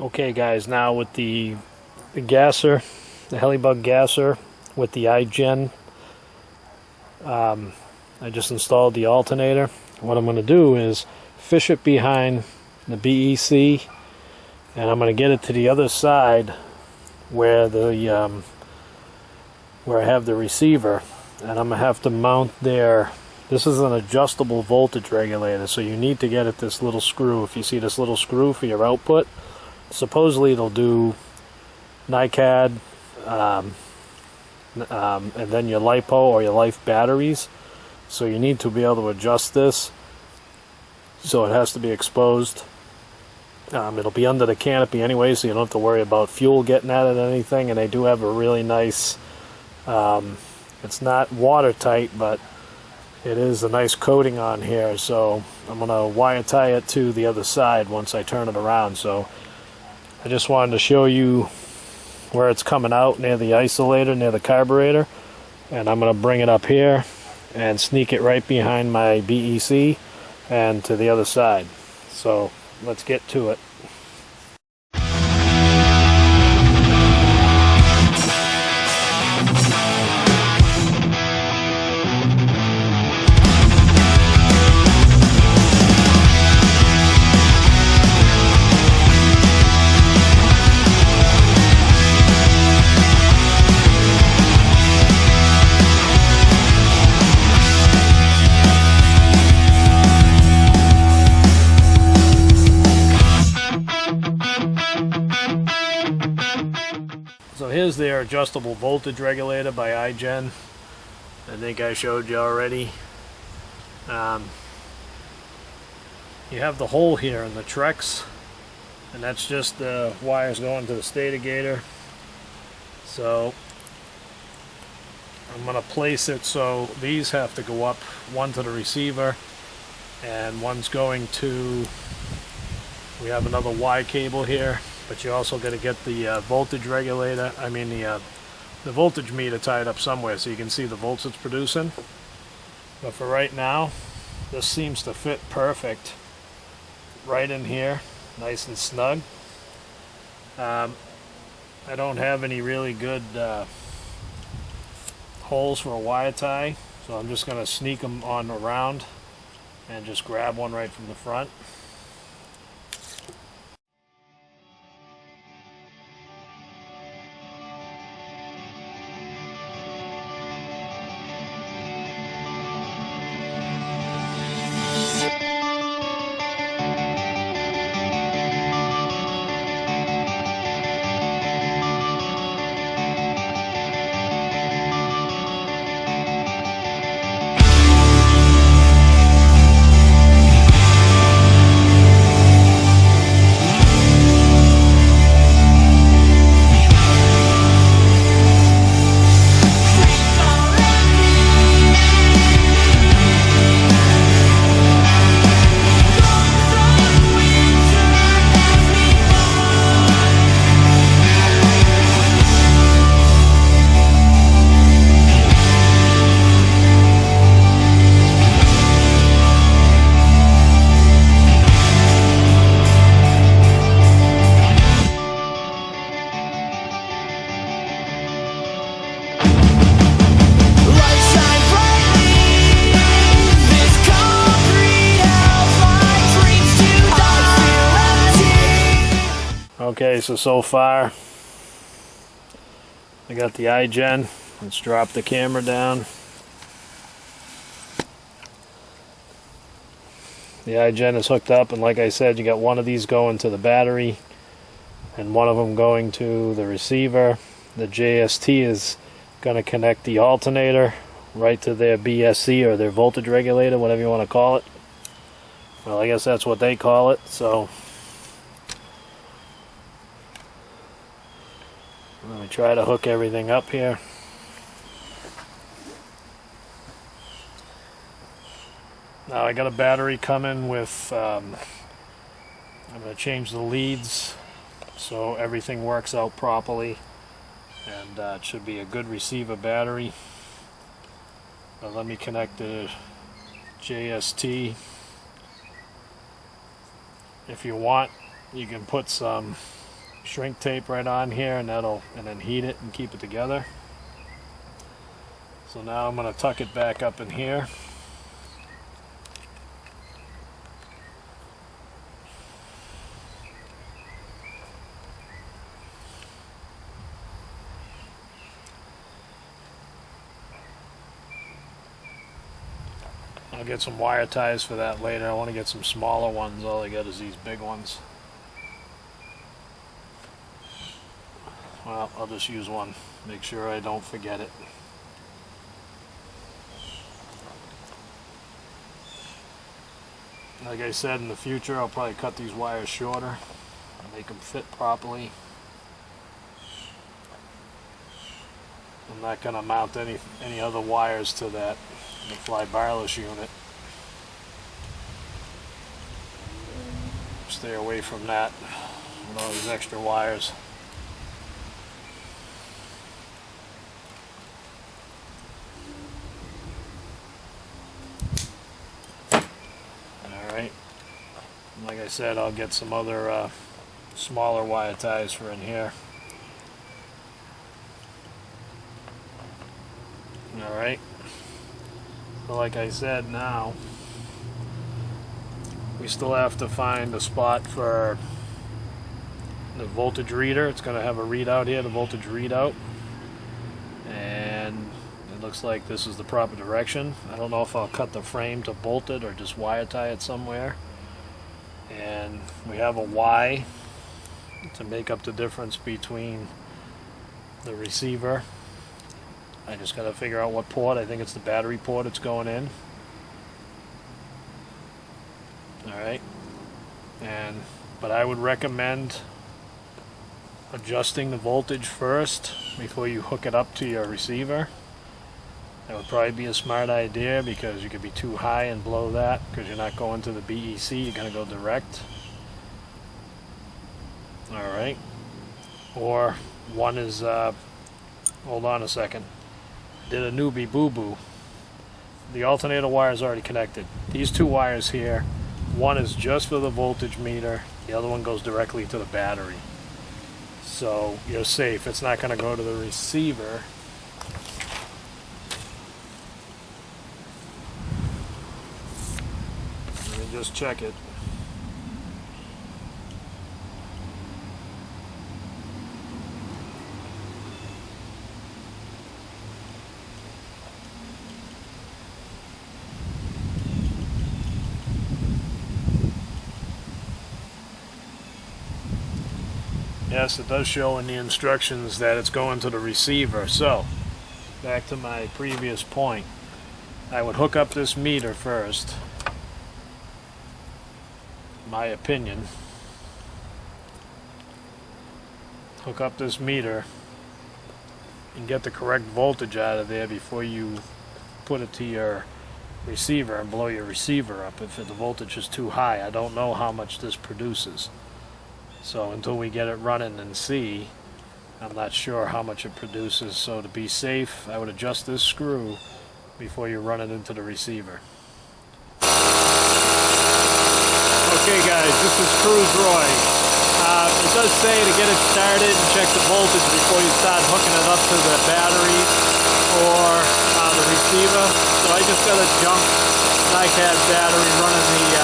Okay guys, now with the gasser, the Helibug gasser with the IGEN, I just installed the alternator. What I'm going to do is fish it behind the BEC, and I'm going to get it to the other side where the where I have the receiver, and I'm going to have to mount there. This is an adjustable voltage regulator, so you need to get at this little screw. If you see this little screw for your output, supposedly it'll do NiCad and then your LiPo or your Life batteries. So you need to be able to adjust this, so it has to be exposed. It'll be under the canopy anyway, so you don't have to worry about fuel getting at it or anything. And they do have a really nice, it's not watertight, but it is a nice coating on here. So I'm going to wire tie it to the other side once I turn it around. So I just wanted to show you where it's coming out near the isolator, near the carburetor. And I'm going to bring it up here and sneak it right behind my BEC and to the other side. So let's get to it. So here's their adjustable voltage regulator by IGEN. I think I showed you already. You have the hole here in the TREX, and that's just the wires going to the stator gator. So I'm going to place it so these have to go up, one to the receiver and one's going to, we have another Y cable here. But you also got to get the voltage regulator, the voltage meter tied up somewhere so you can see the volts it's producing. But for right now, this seems to fit perfect right in here, nice and snug. I don't have any really good holes for a wire tie, so I'm just going to sneak them on around and just grab one right from the front. Okay, so far I got the IGEN. Let's drop the camera down. The IGEN is hooked up, and like I said, you got one of these going to the battery and one of them going to the receiver. The JST is going to connect the alternator right to their BSC, or their voltage regulator, whatever you want to call it. Well, I guess that's what they call it. So let me try to hook everything up here. Now I got a battery coming with, I'm going to change the leads so everything works out properly, and it should be a good receiver battery. But let me connect the JST. If you want, you can put some shrink tape right on here, and then heat it and keep it together. So now I'm going to tuck it back up in here. I'll get some wire ties for that later. I want to get some smaller ones. All I got is these big ones. Well, I'll just use one. Make sure I don't forget it. Like I said, in the future I'll probably cut these wires shorter and make them fit properly. I'm not going to mount any other wires to that the fly wireless unit. Stay away from that with all these extra wires. Alright, like I said, I'll get some other smaller wire ties for in here. Alright, so like I said, now we still have to find a spot for the voltage reader. It's going to have a readout here, the voltage readout, and it looks like this is the proper direction. I don't know if I'll cut the frame to bolt it or just wire tie it somewhere. And we have a Y to make up the difference between the receiver. I just got to figure out what port. I think it's the battery port it's going in. Alright, but I would recommend adjusting the voltage first before you hook it up to your receiver. That would probably be a smart idea, because you could be too high and blow that, because you're not going to the BEC, you're going to go direct. Alright, or one is, hold on a second, did a newbie boo-boo. The alternator wire is already connected. These two wires here, one is just for the voltage meter, the other one goes directly to the battery. So you're safe. It's not going to go to the receiver. Let me just check it. Yes, it does show in the instructions that it's going to the receiver. So, back to my previous point. I would hook up this meter first. My opinion. Hook up this meter and get the correct voltage out of there before you put it to your receiver and blow your receiver up. If the voltage is too high, I don't know how much this produces. So until we get it running and see, I'm not sure how much it produces. So to be safe, I would adjust this screw before you run it into the receiver. Okay guys, this is Cruise Roy. It does say to get it started and check the voltage before you start hooking it up to the battery or the receiver. So I just got a junk NiCad battery running the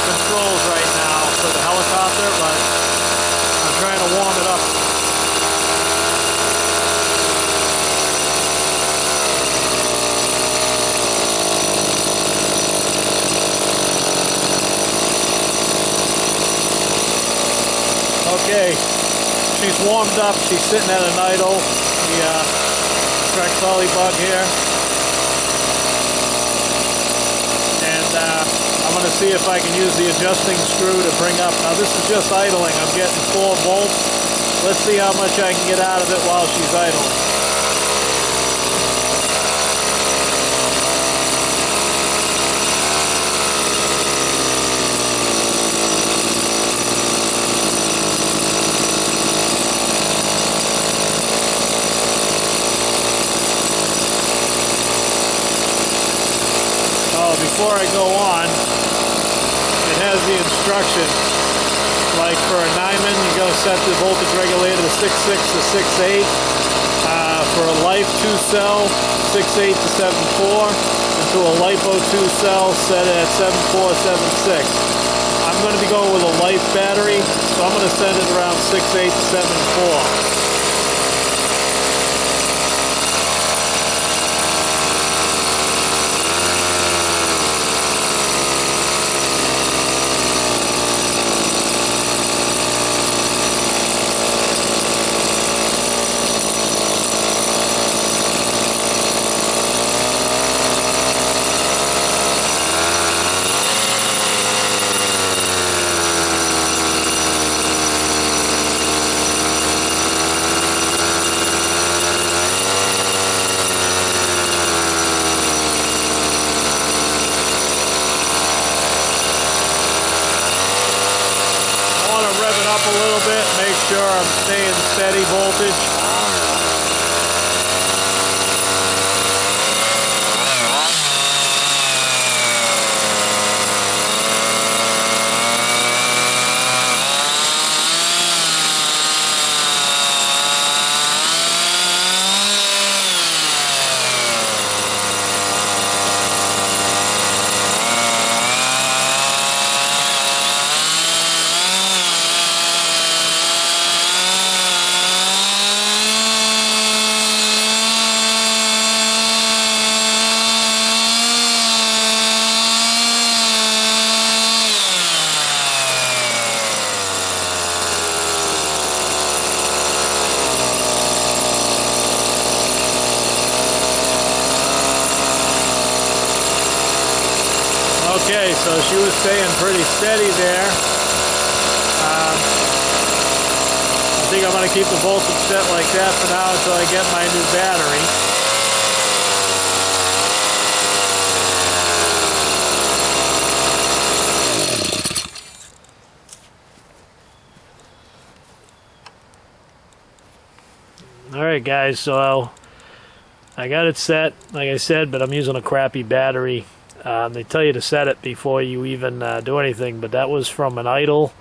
controls right now for the helicopter, but I'm trying to warm it up. Okay, she's warmed up. She's sitting at an idle. The TREX bug here. And I'm going to see if I can use the adjusting screw to bring up. Now this is just idling. I'm getting 4 volts. Let's see how much I can get out of it while she's idling. Before I go on, it has the instructions like like for a Nyman, you're going to set the voltage regulator to 6.6 to 6.8. For a Life 2-cell, 6.8 to 7.4. And to a LiPo 2-cell, set it at 7.4, 7.6. I'm going to be going with a Life battery, so I'm going to set it around 6.8 to 7.4. Up a little bit, make sure I'm staying steady voltage. Okay, so she was staying pretty steady there. I think I'm going to keep the voltage set like that for now until I get my new battery. Alright guys, so I got it set, like I said, but I'm using a crappy battery. They tell you to set it before you even do anything, but that was from an idle.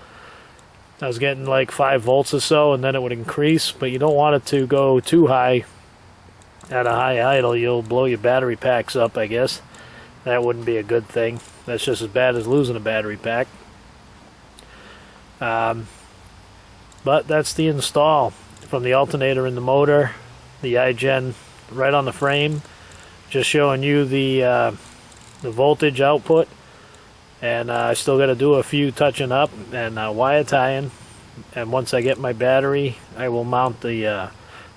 I was getting like 5 volts or so, and then it would increase, but you don't want it to go too high. At a high idle, you'll blow your battery packs up, I guess. That wouldn't be a good thing. That's just as bad as losing a battery pack. But that's the install from the alternator in the motor, the IGEN right on the frame. Just showing you the voltage output, and I still got to do a few touching up and wire tying, and once I get my battery I will mount the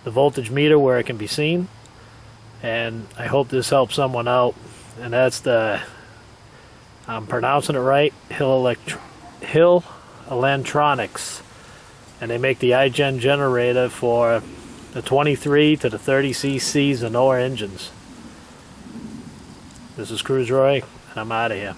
voltage meter where it can be seen, and I hope this helps someone out. And that's the, I'm pronouncing it right, Hill Electronics, and they make the IGEN generator for the 23 to the 30 cc's and lower engines. This is Cruise Roy, and I'm out of here.